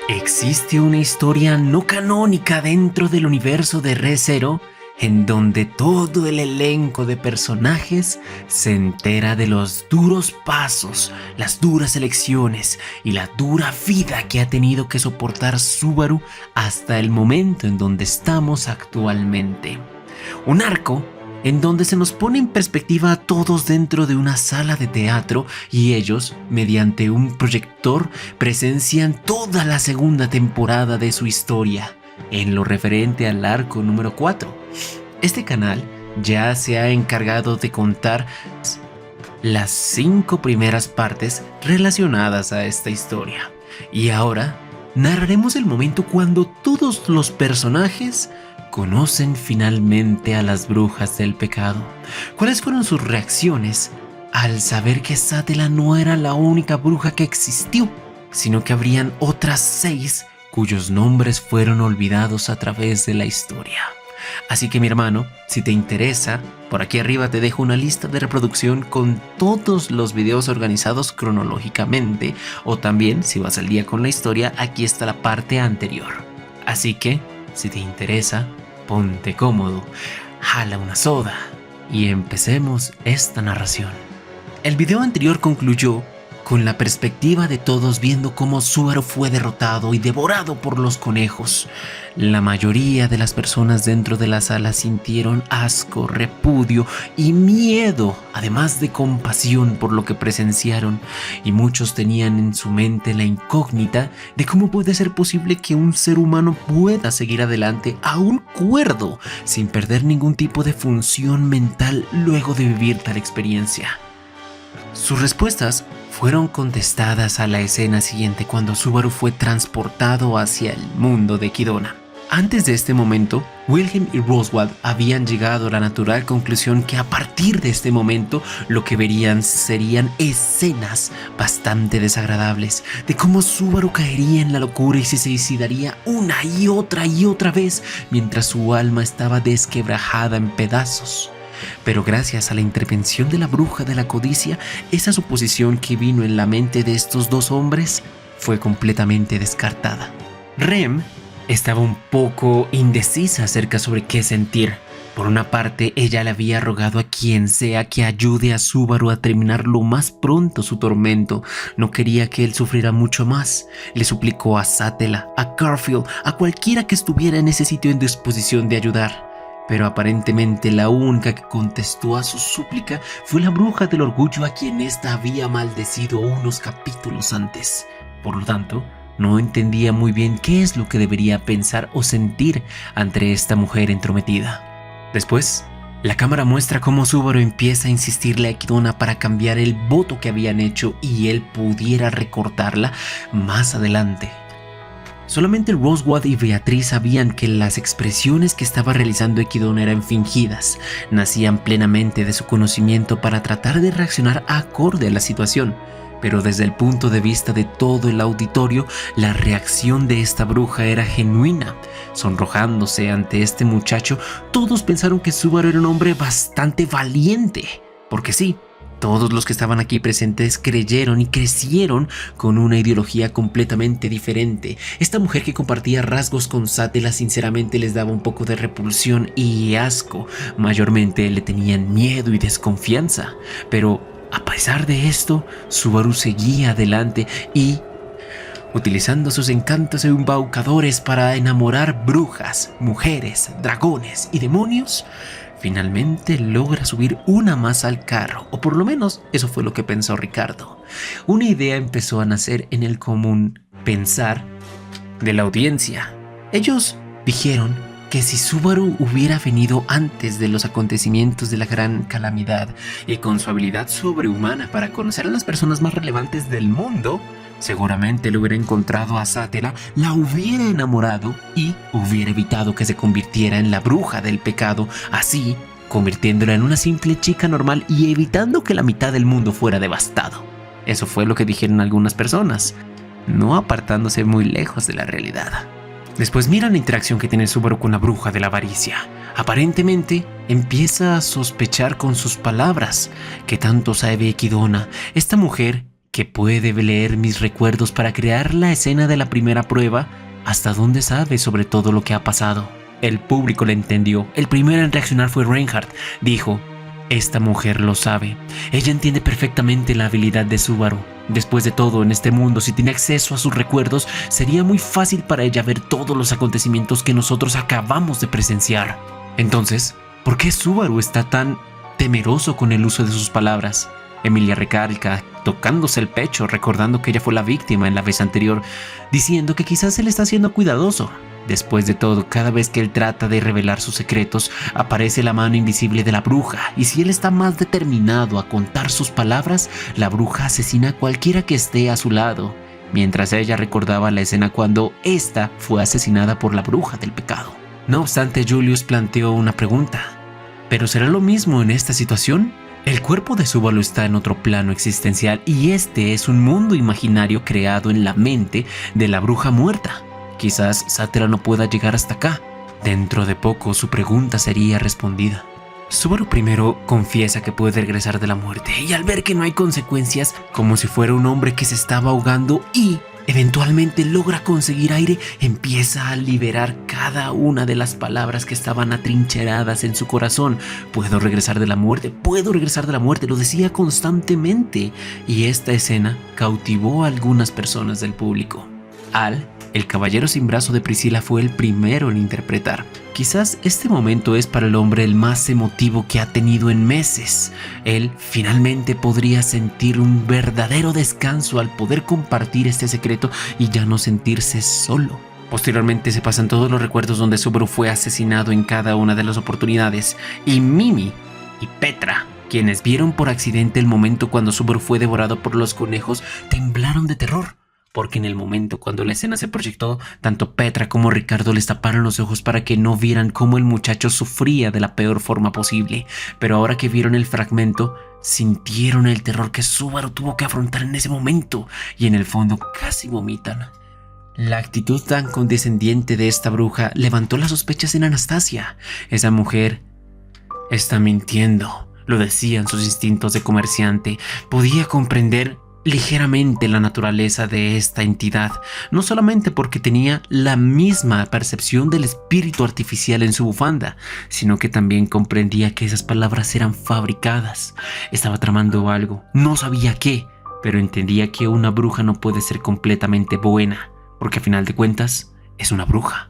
Existe una historia no canónica dentro del universo de Re:Zero en donde todo el elenco de personajes se entera de los duros pasos, las duras elecciones y la dura vida que ha tenido que soportar Subaru hasta el momento en donde estamos actualmente. Un arco en donde se nos pone en perspectiva a todos dentro de una sala de teatro y ellos, mediante un proyector, presencian toda la segunda temporada de su historia, en lo referente al arco número 4. Este canal ya se ha encargado de contar las 5 primeras partes relacionadas a esta historia. Y ahora narraremos el momento cuando todos los personajes conocen finalmente a las brujas del pecado. ¿Cuáles fueron sus reacciones al saber que Satella no era la única bruja que existió, sino que habrían otras 6 cuyos nombres fueron olvidados a través de la historia? Así que mi hermano, si te interesa, por aquí arriba te dejo una lista de reproducción con todos los videos organizados cronológicamente, o también, si vas al día con la historia, aquí está la parte anterior. Así que, si te interesa, ponte cómodo, jala una soda y empecemos esta narración. El video anterior concluyó con la perspectiva de todos viendo cómo Subaru fue derrotado y devorado por los conejos. La mayoría de las personas dentro de la sala sintieron asco, repudio y miedo, además de compasión por lo que presenciaron, y muchos tenían en su mente la incógnita de cómo puede ser posible que un ser humano pueda seguir adelante aún cuerdo, sin perder ningún tipo de función mental luego de vivir tal experiencia. Sus respuestas fueron contestadas a la escena siguiente cuando Subaru fue transportado hacia el mundo de Equidna. Antes de este momento, Wilhelm y Roswald habían llegado a la natural conclusión que a partir de este momento lo que verían serían escenas bastante desagradables de cómo Subaru caería en la locura y se suicidaría una y otra vez mientras su alma estaba desquebrajada en pedazos. Pero gracias a la intervención de la bruja de la codicia, esa suposición que vino en la mente de estos dos hombres fue completamente descartada. Rem estaba un poco indecisa acerca sobre qué sentir. Por una parte, ella le había rogado a quien sea que ayude a Subaru a terminar lo más pronto su tormento. No quería que él sufriera mucho más. Le suplicó a Satella, a Garfield, a cualquiera que estuviera en ese sitio en disposición de ayudar. Pero aparentemente la única que contestó a su súplica fue la bruja del orgullo a quien ésta había maldecido unos capítulos antes. Por lo tanto, no entendía muy bien qué es lo que debería pensar o sentir ante esta mujer entrometida. Después, la cámara muestra cómo Subaru empieza a insistirle a Equidna para cambiar el voto que habían hecho y él pudiera recortarla más adelante. Solamente Roswald y Beatriz sabían que las expresiones que estaba realizando Equidna eran fingidas, nacían plenamente de su conocimiento para tratar de reaccionar acorde a la situación. Pero desde el punto de vista de todo el auditorio, la reacción de esta bruja era genuina. Sonrojándose ante este muchacho, todos pensaron que Subaru era un hombre bastante valiente, porque sí, todos los que estaban aquí presentes creyeron y crecieron con una ideología completamente diferente. Esta mujer que compartía rasgos con Satella sinceramente les daba un poco de repulsión y asco. Mayormente le tenían miedo y desconfianza. Pero a pesar de esto, Subaru seguía adelante y, utilizando sus encantos embaucadores para enamorar brujas, mujeres, dragones y demonios, finalmente logra subir una más al carro, o por lo menos eso fue lo que pensó Ricardo. Una idea empezó a nacer en el común pensar de la audiencia. Ellos dijeron que si Subaru hubiera venido antes de los acontecimientos de la gran calamidad y con su habilidad sobrehumana para conocer a las personas más relevantes del mundo, seguramente le hubiera encontrado a Satella, la hubiera enamorado y hubiera evitado que se convirtiera en la bruja del pecado, así convirtiéndola en una simple chica normal y evitando que la mitad del mundo fuera devastado. Eso fue lo que dijeron algunas personas, no apartándose muy lejos de la realidad. Después miran la interacción que tiene Subaru con la bruja de la avaricia. Aparentemente empieza a sospechar con sus palabras que tanto sabe Equidna, esta mujer que puede leer mis recuerdos para crear la escena de la primera prueba, ¿hasta dónde sabe sobre todo lo que ha pasado? El público le entendió. El primero en reaccionar fue Reinhardt. Dijo: esta mujer lo sabe. Ella entiende perfectamente la habilidad de Subaru. Después de todo, en este mundo, si tiene acceso a sus recuerdos, sería muy fácil para ella ver todos los acontecimientos que nosotros acabamos de presenciar. Entonces, ¿por qué Subaru está tan temeroso con el uso de sus palabras? Emilia recalca, tocándose el pecho, recordando que ella fue la víctima en la vez anterior, diciendo que quizás él está siendo cuidadoso. Después de todo, cada vez que él trata de revelar sus secretos, aparece la mano invisible de la bruja, y si él está más determinado a contar sus palabras, la bruja asesina a cualquiera que esté a su lado, mientras ella recordaba la escena cuando ésta fue asesinada por la bruja del pecado. No obstante, Julius planteó una pregunta: ¿pero será lo mismo en esta situación? El cuerpo de Subaru está en otro plano existencial, y este es un mundo imaginario creado en la mente de la bruja muerta. Quizás Sattera no pueda llegar hasta acá. Dentro de poco su pregunta sería respondida. Subaru primero confiesa que puede regresar de la muerte, y al ver que no hay consecuencias, como si fuera un hombre que se estaba ahogando y eventualmente logra conseguir aire, empieza a liberar cada una de las palabras que estaban atrincheradas en su corazón. Puedo regresar de la muerte, puedo regresar de la muerte, lo decía constantemente, y esta escena cautivó a algunas personas del público. Al, el caballero sin brazo de Priscilla, fue el primero en interpretar. Quizás este momento es para el hombre el más emotivo que ha tenido en meses. Él finalmente podría sentir un verdadero descanso al poder compartir este secreto y ya no sentirse solo. Posteriormente se pasan todos los recuerdos donde Subaru fue asesinado en cada una de las oportunidades, y Mimi y Petra, quienes vieron por accidente el momento cuando Subaru fue devorado por los conejos, temblaron de terror. Porque en el momento cuando la escena se proyectó, tanto Petra como Ricardo les taparon los ojos para que no vieran cómo el muchacho sufría de la peor forma posible. Pero ahora que vieron el fragmento, sintieron el terror que Subaru tuvo que afrontar en ese momento, y en el fondo casi vomitan. La actitud tan condescendiente de esta bruja levantó las sospechas en Anastasia. Esa mujer está mintiendo, lo decían sus instintos de comerciante. Podía comprender ligeramente la naturaleza de esta entidad, no solamente porque tenía la misma percepción del espíritu artificial en su bufanda, sino que también comprendía que esas palabras eran fabricadas. Estaba tramando algo, no sabía qué, pero entendía que una bruja no puede ser completamente buena, porque a final de cuentas es una bruja.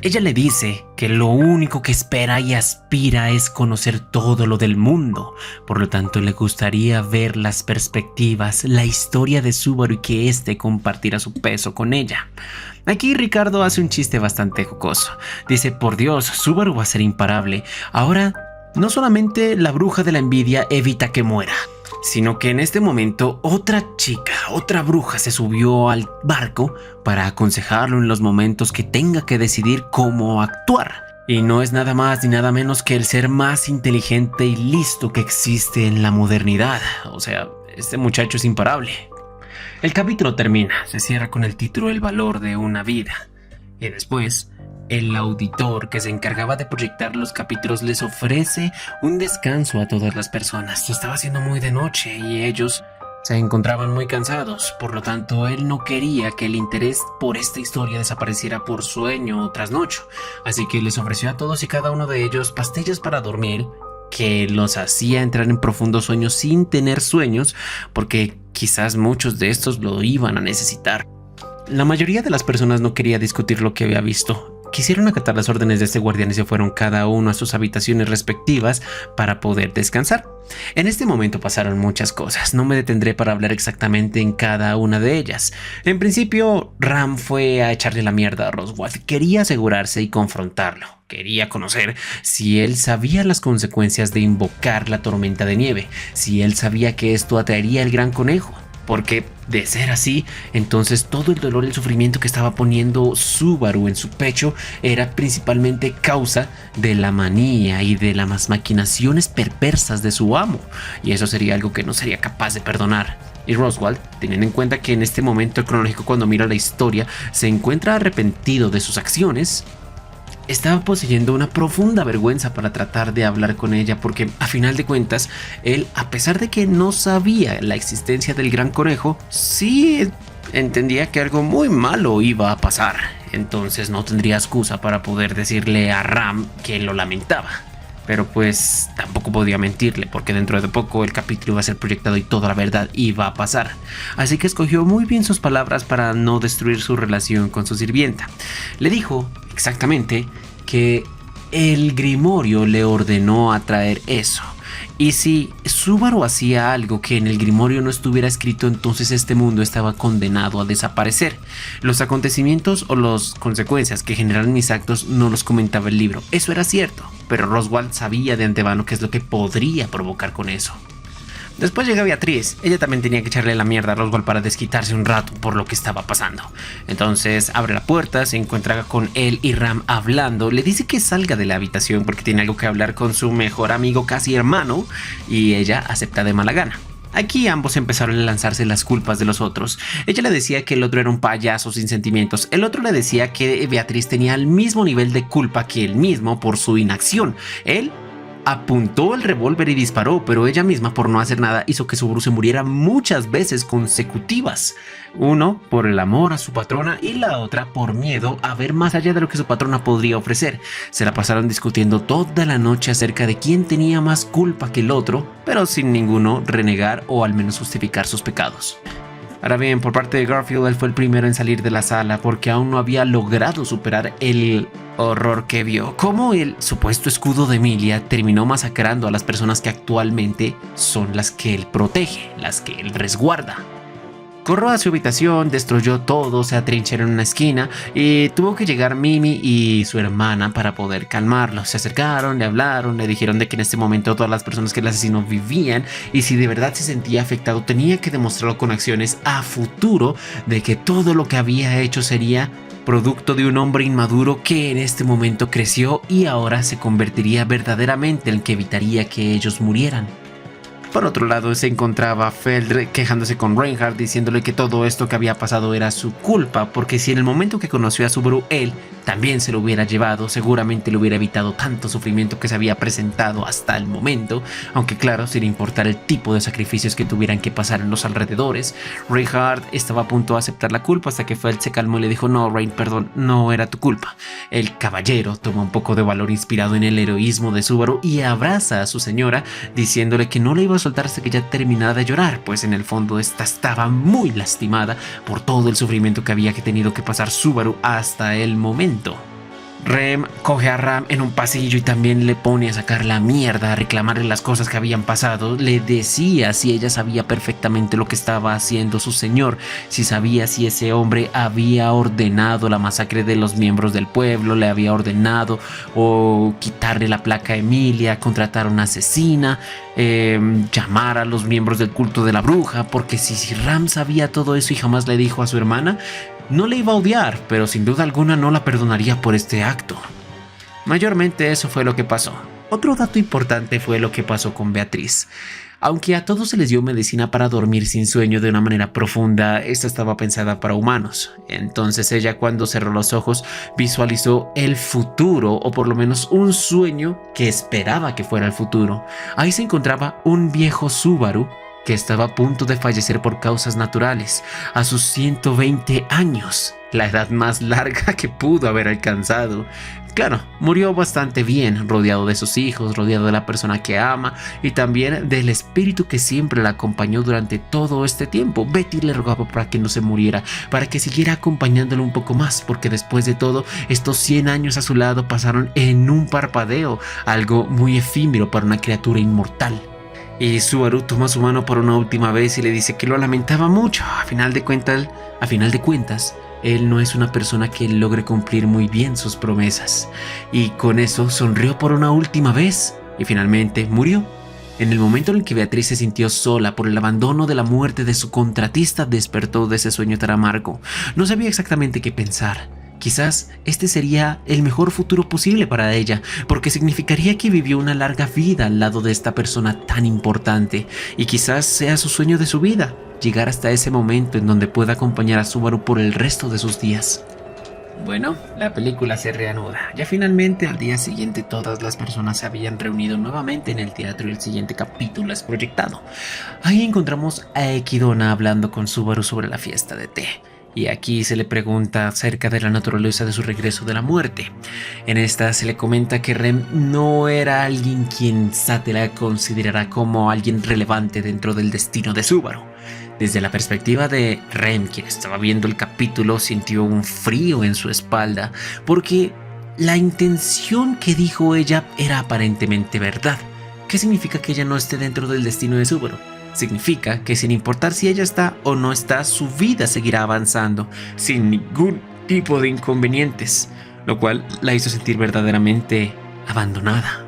Ella le dice que lo único que espera y aspira es conocer todo lo del mundo. Por lo tanto, le gustaría ver las perspectivas, la historia de Subaru, y que éste compartiera su peso con ella. Aquí Ricardo hace un chiste bastante jocoso. Dice: por Dios, Subaru va a ser imparable. Ahora, no solamente la bruja de la envidia evita que muera, sino que en este momento otra chica, otra bruja, se subió al barco para aconsejarlo en los momentos que tenga que decidir cómo actuar. Y no es nada más ni nada menos que el ser más inteligente y listo que existe en la modernidad. O sea, este muchacho es imparable. El capítulo termina, se cierra con el título El valor de una vida. Y después, el auditor que se encargaba de proyectar los capítulos les ofrece un descanso a todas las personas. Se estaba haciendo muy de noche y ellos se encontraban muy cansados. Por lo tanto, él no quería que el interés por esta historia desapareciera por sueño o trasnocho. Así que les ofreció a todos y cada uno de ellos pastillas para dormir, que los hacía entrar en profundos sueños sin tener sueños, porque quizás muchos de estos lo iban a necesitar. La mayoría de las personas no quería discutir lo que había visto. Quisieron acatar las órdenes de este guardián y se fueron cada uno a sus habitaciones respectivas para poder descansar. En este momento pasaron muchas cosas, no me detendré para hablar exactamente en cada una de ellas. En principio, Ram fue a echarle la mierda a Roswell. Quería asegurarse y confrontarlo. Quería conocer si él sabía las consecuencias de invocar la tormenta de nieve, si él sabía que esto atraería al gran conejo. Porque de ser así, entonces todo el dolor y el sufrimiento que estaba poniendo Subaru en su pecho era principalmente causa de la manía y de las maquinaciones perversas de su amo, y eso sería algo que no sería capaz de perdonar. Y Roswell, teniendo en cuenta que en este momento cronológico, cuando mira la historia, se encuentra arrepentido de sus acciones, estaba poseyendo una profunda vergüenza para tratar de hablar con ella, porque a final de cuentas, él, a pesar de que no sabía la existencia del gran conejo, sí entendía que algo muy malo iba a pasar. Entonces no tendría excusa para poder decirle a Ram que lo lamentaba. Pero pues tampoco podía mentirle, porque dentro de poco el capítulo iba a ser proyectado y toda la verdad iba a pasar. Así que escogió muy bien sus palabras para no destruir su relación con su sirvienta. Le dijo exactamente que el Grimorio le ordenó a traer eso. Y si Subaru hacía algo que en el Grimorio no estuviera escrito, entonces este mundo estaba condenado a desaparecer. Los acontecimientos o las consecuencias que generaron mis actos no los comentaba el libro. Eso era cierto, pero Roswaal sabía de antemano qué es lo que podría provocar con eso. Después llega Beatriz. Ella también tenía que echarle la mierda a Roswaal para desquitarse un rato por lo que estaba pasando. Entonces abre la puerta, se encuentra con él y Ram hablando. Le dice que salga de la habitación porque tiene algo que hablar con su mejor amigo, casi hermano, y ella acepta de mala gana. Aquí ambos empezaron a lanzarse las culpas de los otros. Ella le decía que el otro era un payaso sin sentimientos. El otro le decía que Beatriz tenía el mismo nivel de culpa que él mismo por su inacción. Él apuntó el revólver y disparó, pero ella misma, por no hacer nada, hizo que Subaru se muriera muchas veces consecutivas. Uno por el amor a su patrona y la otra por miedo a ver más allá de lo que su patrona podría ofrecer. Se la pasaron discutiendo toda la noche acerca de quién tenía más culpa que el otro, pero sin ninguno renegar o al menos justificar sus pecados. Ahora bien, por parte de Garfield, él fue el primero en salir de la sala porque aún no había logrado superar el horror que vio. Cómo el supuesto escudo de Emilia terminó masacrando a las personas que actualmente son las que él protege, las que él resguarda. Corrió a su habitación, destruyó todo, se atrincheró en una esquina y tuvo que llegar Mimi y su hermana para poder calmarlo. Se acercaron, le hablaron, le dijeron de que en este momento todas las personas que el asesino vivían y si de verdad se sentía afectado tenía que demostrarlo con acciones a futuro de que todo lo que había hecho sería producto de un hombre inmaduro que en este momento creció y ahora se convertiría verdaderamente en el que evitaría que ellos murieran. Por otro lado, se encontraba Feld quejándose con Reinhardt, diciéndole que todo esto que había pasado era su culpa, porque si en el momento que conoció a Subaru él también se lo hubiera llevado, seguramente le hubiera evitado tanto sufrimiento que se había presentado hasta el momento, aunque claro, sin importar el tipo de sacrificios que tuvieran que pasar en los alrededores. Reinhardt estaba a punto de aceptar la culpa hasta que Feld se calmó y le dijo: no, Rein, perdón, no era tu culpa. El caballero toma un poco de valor inspirado en el heroísmo de Subaru y abraza a su señora, diciéndole que no le iba a soltar hasta que ya terminara de llorar, pues en el fondo esta estaba muy lastimada por todo el sufrimiento que había tenido que pasar Subaru hasta el momento. Rem coge a Ram en un pasillo y también le pone a sacar la mierda, a reclamarle las cosas que habían pasado. Le decía si ella sabía perfectamente lo que estaba haciendo su señor, si sabía si ese hombre había ordenado la masacre de los miembros del pueblo, le había ordenado o quitarle la placa a Emilia, contratar a una asesina, llamar a los miembros del culto de la bruja, porque si Ram sabía todo eso y jamás le dijo a su hermana, no le iba a odiar, pero sin duda alguna no la perdonaría por este acto. Mayormente eso fue lo que pasó. Otro dato importante fue lo que pasó con Beatriz. Aunque a todos se les dio medicina para dormir sin sueño de una manera profunda, esta estaba pensada para humanos. Entonces ella, cuando cerró los ojos, visualizó el futuro, o por lo menos un sueño que esperaba que fuera el futuro. Ahí se encontraba un viejo Subaru que estaba a punto de fallecer por causas naturales a sus 120 años, la edad más larga que pudo haber alcanzado. Claro, murió bastante bien, rodeado de sus hijos, rodeado de la persona que ama y también del espíritu que siempre la acompañó durante todo este tiempo. Betty le rogaba para que no se muriera, para que siguiera acompañándolo un poco más, porque después de todo, estos 100 años a su lado pasaron en un parpadeo, algo muy efímero para una criatura inmortal. Y Subaru toma su mano por una última vez y le dice que lo lamentaba mucho. A final de cuentas, él no es una persona que logre cumplir muy bien sus promesas. Y con eso sonrió por una última vez y finalmente murió. En el momento en el que Beatriz se sintió sola por el abandono de la muerte de su contratista, despertó de ese sueño tan amargo. No sabía exactamente qué pensar. Quizás este sería el mejor futuro posible para ella, porque significaría que vivió una larga vida al lado de esta persona tan importante, y quizás sea su sueño de su vida, llegar hasta ese momento en donde pueda acompañar a Subaru por el resto de sus días. Bueno, la película se reanuda. Ya finalmente al día siguiente todas las personas se habían reunido nuevamente en el teatro y el siguiente capítulo es proyectado. Ahí encontramos a Ekidona hablando con Subaru sobre la fiesta de té. Y aquí se le pregunta acerca de la naturaleza de su regreso de la muerte. En esta se le comenta que Rem no era alguien quien Satellite considerará como alguien relevante dentro del destino de Subaru. Desde la perspectiva de Rem, quien estaba viendo el capítulo, sintió un frío en su espalda porque la intención que dijo ella era aparentemente verdad. ¿Qué significa que ella no esté dentro del destino de Subaru? Significa que sin importar si ella está o no está, su vida seguirá avanzando sin ningún tipo de inconvenientes, lo cual la hizo sentir verdaderamente abandonada.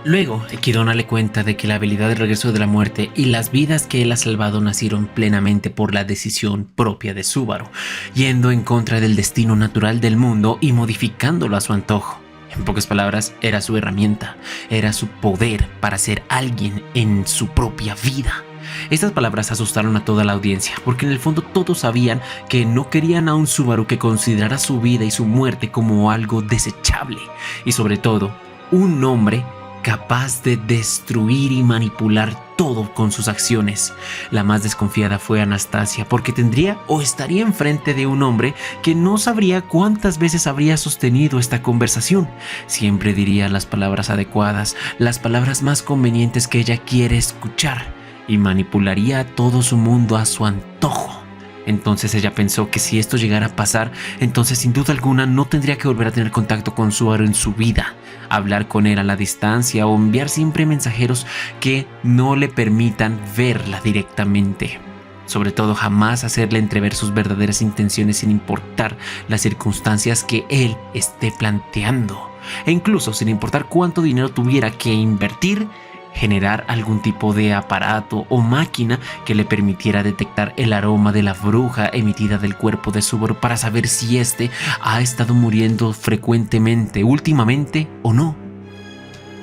Luego, Ekidona le cuenta de que la habilidad del regreso de la muerte y las vidas que él ha salvado nacieron plenamente por la decisión propia de Subaru, yendo en contra del destino natural del mundo y modificándolo a su antojo. En pocas palabras, era su herramienta, era su poder para ser alguien en su propia vida. Estas palabras asustaron a toda la audiencia, porque en el fondo todos sabían que no querían a un Subaru que considerara su vida y su muerte como algo desechable, y sobre todo, un hombre capaz de destruir y manipular todo con sus acciones. La más desconfiada fue Anastasia, porque tendría o estaría enfrente de un hombre que no sabría cuántas veces habría sostenido esta conversación. Siempre diría las palabras adecuadas, las palabras más convenientes que ella quiere escuchar, y manipularía todo su mundo a su antojo. Entonces ella pensó que si esto llegara a pasar, entonces sin duda alguna no tendría que volver a tener contacto con Subaru en su vida, hablar con él a la distancia o enviar siempre mensajeros que no le permitan verla directamente. Sobre todo jamás hacerle entrever sus verdaderas intenciones sin importar las circunstancias que él esté planteando. E incluso sin importar cuánto dinero tuviera que invertir, generar algún tipo de aparato o máquina que le permitiera detectar el aroma de la bruja emitida del cuerpo de Subaru para saber si éste ha estado muriendo frecuentemente últimamente o no.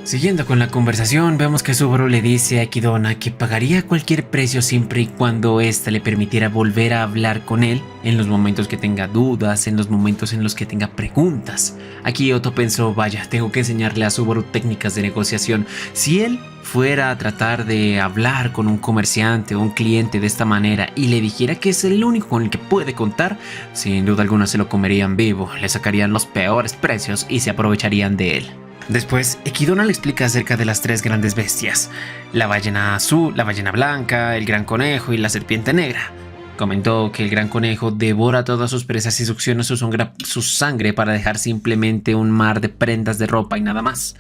Siguiendo con la conversación, vemos que Subaru le dice a Ekidona que pagaría cualquier precio siempre y cuando ésta le permitiera volver a hablar con él en los momentos que tenga dudas, en los momentos en los que tenga preguntas. Aquí Otto pensó, vaya, tengo que enseñarle a Subaru técnicas de negociación. Si él fuera a tratar de hablar con un comerciante o un cliente de esta manera y le dijera que es el único con el que puede contar, sin duda alguna se lo comerían vivo, le sacarían los peores precios y se aprovecharían de él. Después, Ekidona le explica acerca de las tres grandes bestias, la ballena azul, la ballena blanca, el gran conejo y la serpiente negra. Comentó que el gran conejo devora todas sus presas y succiona su sangre para dejar simplemente un mar de prendas de ropa y nada más.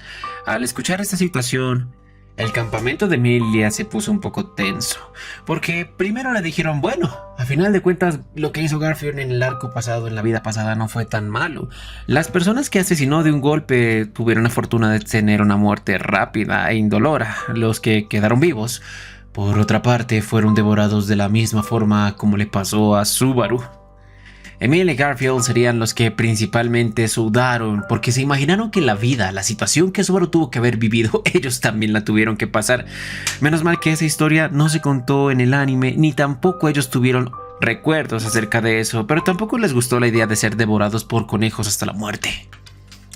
Al escuchar esta situación, el campamento de Emilia se puso un poco tenso, porque primero le dijeron, bueno, a final de cuentas lo que hizo Garfield en el arco pasado, en la vida pasada, no fue tan malo. Las personas que asesinó de un golpe tuvieron la fortuna de tener una muerte rápida e indolora. Los que quedaron vivos, por otra parte, fueron devorados de la misma forma como le pasó a Subaru. Emil y Garfield serían los que principalmente sudaron porque se imaginaron que la vida, la situación que Subaru tuvo que haber vivido, ellos también la tuvieron que pasar. Menos mal que esa historia no se contó en el anime, ni tampoco ellos tuvieron recuerdos acerca de eso, pero tampoco les gustó la idea de ser devorados por conejos hasta la muerte.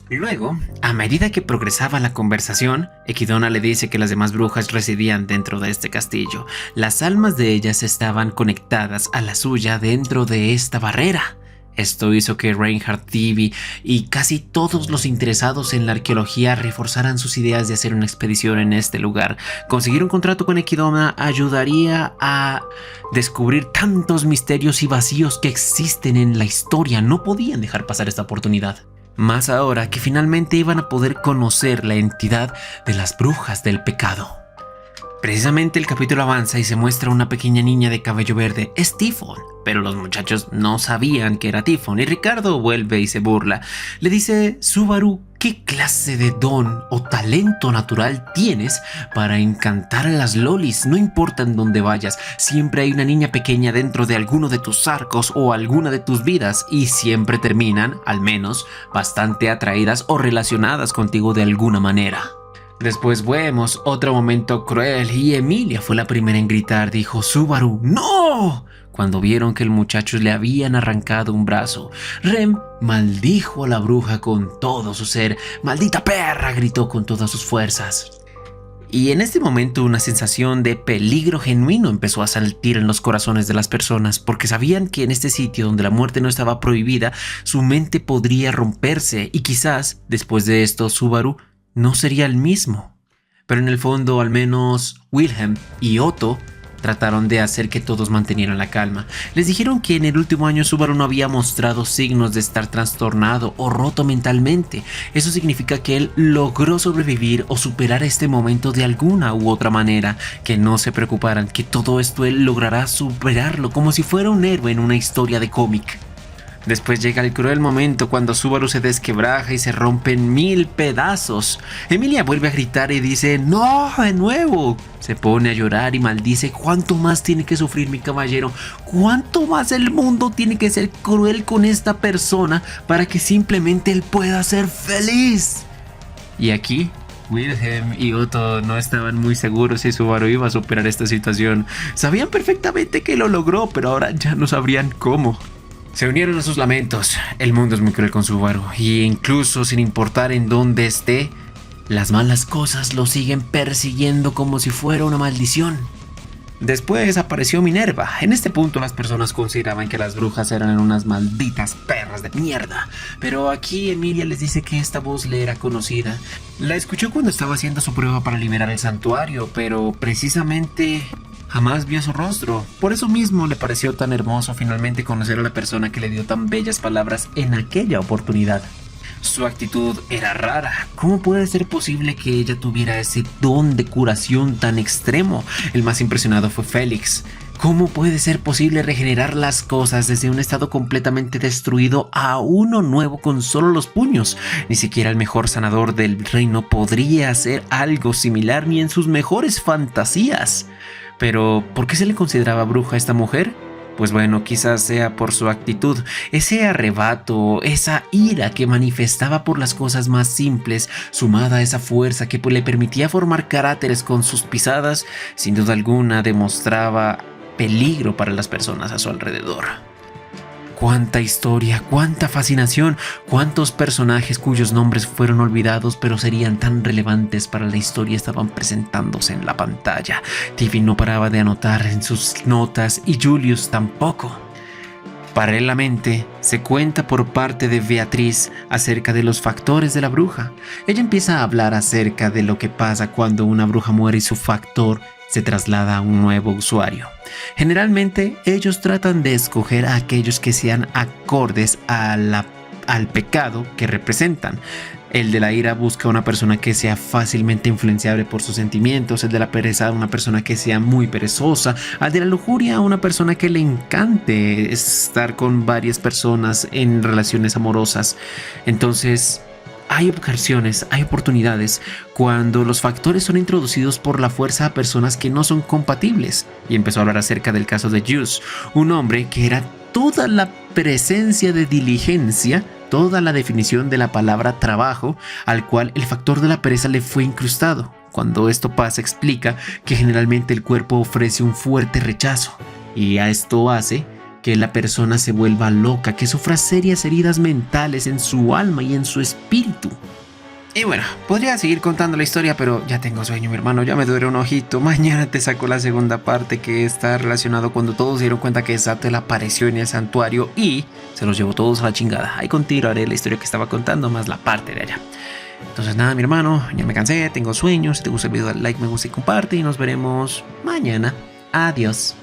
Luego, a medida que progresaba la conversación, Ekidona le dice que las demás brujas residían dentro de este castillo. Las almas de ellas estaban conectadas a la suya dentro de esta barrera. Esto hizo que Reinhardt, Tibi y casi todos los interesados en la arqueología reforzaran sus ideas de hacer una expedición en este lugar. Conseguir un contrato con Ekidona ayudaría a descubrir tantos misterios y vacíos que existen en la historia. No podían dejar pasar esta oportunidad. Más ahora que finalmente iban a poder conocer la entidad de las brujas del pecado. Precisamente el capítulo avanza y se muestra una pequeña niña de cabello verde, es Tifón, pero los muchachos no sabían que era Tifón y Ricardo vuelve y se burla. Le dice, Subaru, ¿qué clase de don o talento natural tienes para encantar a las lolis? No importa en dónde vayas, siempre hay una niña pequeña dentro de alguno de tus arcos o alguna de tus vidas y siempre terminan, al menos, bastante atraídas o relacionadas contigo de alguna manera. Después vemos otro momento cruel y Emilia fue la primera en gritar, dijo Subaru, ¡no! cuando vieron que el muchacho le habían arrancado un brazo. Rem maldijo a la bruja con todo su ser. ¡Maldita perra!, gritó con todas sus fuerzas. Y en este momento una sensación de peligro genuino empezó a saltar en los corazones de las personas, porque sabían que en este sitio donde la muerte no estaba prohibida, su mente podría romperse y quizás, después de esto, Subaru no sería el mismo. Pero en el fondo, al menos Wilhelm y Otto trataron de hacer que todos mantenieran la calma. Les dijeron que en el último año Subaru no había mostrado signos de estar trastornado o roto mentalmente. Eso significa que él logró sobrevivir o superar este momento de alguna u otra manera. Que no se preocuparan, que todo esto él logrará superarlo como si fuera un héroe en una historia de cómic. Después llega el cruel momento cuando Subaru se desquebraja y se rompe en 1000 pedazos. Emilia vuelve a gritar y dice ¡no! ¡De nuevo! Se pone a llorar y maldice: ¿cuánto más tiene que sufrir mi caballero? ¿Cuánto más el mundo tiene que ser cruel con esta persona para que simplemente él pueda ser feliz? Y aquí Wilhelm y Otto no estaban muy seguros si Subaru iba a superar esta situación. Sabían perfectamente que lo logró, pero ahora ya no sabrían cómo. Se unieron a sus lamentos. El mundo es muy cruel con Subaru, y incluso sin importar en dónde esté, las malas cosas lo siguen persiguiendo como si fuera una maldición. Después apareció Minerva. En este punto las personas consideraban que las brujas eran unas malditas perras de mierda, pero aquí Emilia les dice que esta voz le era conocida. La escuchó cuando estaba haciendo su prueba para liberar el santuario, pero precisamente jamás vio su rostro. Por eso mismo le pareció tan hermoso finalmente conocer a la persona que le dio tan bellas palabras en aquella oportunidad. Su actitud era rara. ¿Cómo puede ser posible que ella tuviera ese don de curación tan extremo? El más impresionado fue Félix. ¿Cómo puede ser posible regenerar las cosas desde un estado completamente destruido a uno nuevo con solo los puños? Ni siquiera el mejor sanador del reino podría hacer algo similar, ni en sus mejores fantasías. Pero, ¿por qué se le consideraba bruja a esta mujer? Pues bueno, quizás sea por su actitud, ese arrebato, esa ira que manifestaba por las cosas más simples, sumada a esa fuerza que le permitía formar carácteres con sus pisadas, sin duda alguna demostraba peligro para las personas a su alrededor. Cuánta historia, cuánta fascinación, cuántos personajes cuyos nombres fueron olvidados pero serían tan relevantes para la historia estaban presentándose en la pantalla. Tiffy no paraba de anotar en sus notas y Julius tampoco. Paralelamente, se cuenta por parte de Beatriz acerca de los factores de la bruja. Ella empieza a hablar acerca de lo que pasa cuando una bruja muere y su factor se traslada a un nuevo usuario. Generalmente, ellos tratan de escoger a aquellos que sean acordes al pecado que representan. El de la ira busca una persona que sea fácilmente influenciable por sus sentimientos. El de la pereza, una persona que sea muy perezosa. Al de la lujuria, una persona que le encante estar con varias personas en relaciones amorosas. Entonces, hay ocasiones, hay oportunidades cuando los factores son introducidos por la fuerza a personas que no son compatibles. Y empezó a hablar acerca del caso de Juice, un hombre que era toda la presencia de diligencia, toda la definición de la palabra trabajo, al cual el factor de la pereza le fue incrustado. Cuando esto pasa, explica que generalmente el cuerpo ofrece un fuerte rechazo, y a esto hace que la persona se vuelva loca, que sufra serias heridas mentales en su alma y en su espíritu. Y bueno, podría seguir contando la historia, pero ya tengo sueño, mi hermano, ya me duele un ojito. Mañana te saco la segunda parte, que está relacionado cuando todos se dieron cuenta que Zatel apareció en el santuario y se los llevó todos a la chingada. Ahí continuaré la historia que estaba contando, más la parte de allá. Entonces nada, mi hermano, ya me cansé, tengo sueños. Si te gusta el video, dale like, me gusta y comparte, y nos veremos mañana. Adiós.